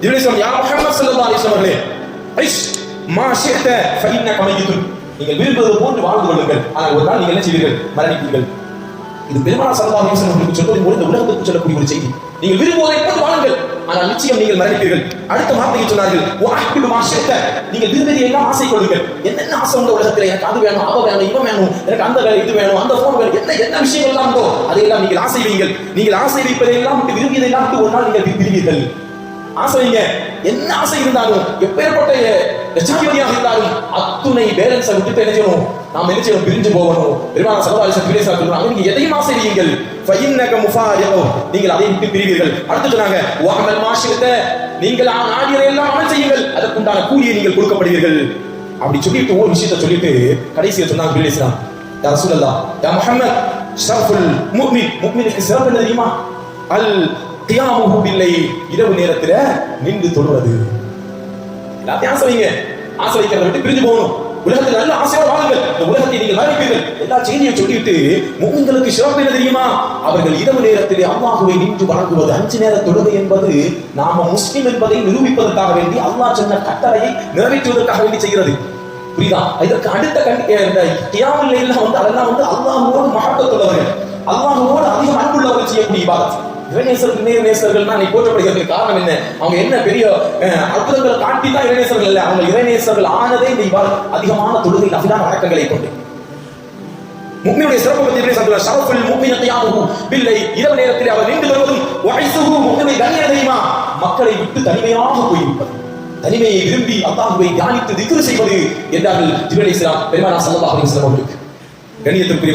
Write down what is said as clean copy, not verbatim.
ஜிப்ரீல் யா முஹம்மது ஸல்லல்லாஹு அலைஹி வஸல்லம் அவர்களே ஐஷ் மா ஷிஅத ஃபஇன்னக மய்யிதுன், நீங்கள் விரும்புவது போன்று வாழ்ந்து கொள்ளுங்கள், ஆனால் ஒரு நாள் நீங்கள் என்ன செய்வீர்கள், மரணிப்பீர்கள். இது பெருமானார் ஸல்லல்லாஹு அலைஹி வஸல்லம் அவர்களுக்கு சொல்வது இந்த உலகத்துக்கு சொல்லக்கூடிய ஒரு செய்தி. நீங்கள் விரும்புவதை போன்று வாழுங்கள், ஆனால் நிச்சயம் நீங்கள் மரணிப்பீர்கள். அடுத்த வார்த்தையை சொன்னார்கள், வஅஹ்பில் மா ஷிஅத, நீங்கள் விரும்பியதை எல்லாம் ஆசை கொள்ளுங்கள். என்னென்ன ஆசை உங்க உலகத்தில், எனக்கு அது வேணும், அவ வேணும், இவன் வேணும், எனக்கு அந்த வேலை இது வேணும், அந்த போன் வேணும், என்ன விஷயங்கள் எல்லாம் உண்டோ அதையெல்லாம் நீங்கள் ஆசை வையுங்கள். நீங்கள் ஆசை வைப்பதையெல்லாம் விட்டு விரும்பியதையெல்லாம் விட்டு ஒரு நாள் நீங்கள் பிரிவீர்கள். ஆசை வைங்க, என்ன ஆசை இருந்தாலும், எப்பேற்பட்ட லட்சாதிபதியாக இருந்தாலும் அத்துணை பேலன்ஸை விட்டுட்டு என்ன செய்யணும், நாம் என்ன செய்யணும், பிரிஞ்சு போகணும். பெருமானார் ஸல்லல்லாஹு அலைஹி வஸல்லம் சொல்றாங்க, நீங்க எதையும் ஆசை வையுங்கள், ஃபஇன்னக முஃபாரிகு, நீங்கள் அதை விட்டு பிரிவீர்கள். அடுத்து சொன்னாங்க, வஅமல் மா ஷிஅத, நீங்கள் நாடியதை எல்லாம் அமல் செய்யுங்கள், அதற்குண்டான கூலியை நீங்கள் கொடுக்கப்படுவீர்கள். அப்படி சொல்லிட்டு ஒரு விஷயத்தை சொல்லிட்டு கடைசியில் சொன்னாங்க பில் இஸ்லாம், யா ரசூலல்லாஹ், யா முஹம்மத், ஷரஃபுல் முஃமின், முஃமினுக்கு சிறப்பு என்ன தெரியுமா, அல் கியாமுஹு பில்லைல், இரவு நேரத்துல நின்று தொழுவது. எல்லாத்தையும் ஆசை வைங்க, ஆசை வைக்கிறத விட்டு பிரிஞ்சு போகணும். உலகத்தில் நல்ல ஆசையோடு வாழுங்கள், இந்த உலகத்தை நீங்கள் மரணிப்பீர்கள். எல்லா செய்தியும் சொல்லிட்டு முஃமின்களுக்கு சிறப்பு என்ன தெரியுமா, அவர்கள் இரவு நேரத்திலே அல்லாஹ்வை நின்று வணங்குவது. 5 நேர தொழுகை என்பது நாம முஸ்லிம் என்பதை நிரூபிப்பதற்காக வேண்டி அல்லாஹ் சொன்ன கட்டளையை நிறைவேற்றுவதற்காக வேண்டி செய்கிறது. புரியுதா? இதற்கு அடுத்த கியாமுல் லைல் அதெல்லாம் அல்லாஹ்வோடு மஹப்பத் உள்ளவர்கள், அல்லாஹ்வோடு அதிகம் அன்புள்ளவர்கள் செய்யக்கூடிய இபாதத். இறைநேசர்கள் நேசர்கள் தான் போற்றப்படுகிறதுக்கு காரணம் என்ன, அவங்க என்ன பெரிய அற்புதங்களை காட்டி தான் இறைநேசர்கள் இல்லை, அவங்க இறைநேசர்கள் ஆனதே இந்த இபாதத் அதிகமான தொழுகை நஃபிலான வணக்கங்களை கொண்டு. முஃமினுடைய சிறப்பு பற்றி இப்னு சொல்றார், ஷரஃபுல் முஃமின் கியாமுஹு பில்லைல், இரவு நேரத்தில் அவர் நின்று தொழுவதும், வஐஸுஹு, முஃமினுடைய கண்ணியம் தெரியுமா, மக்களை விட்டு தனிமையாக போய்விட்டது. தனிமையை விரும்பி அல்லாஹ்வை தியானித்து திக்ர் செய்வது என்றார்கள் ஜிப்ரீல் அலைஹிஸ்ஸலாம் பெருமானார் ஸல்லல்லாஹு அலைஹி வஸல்லம் அவர்களுக்கு. கண்ணியத்திற்குரிய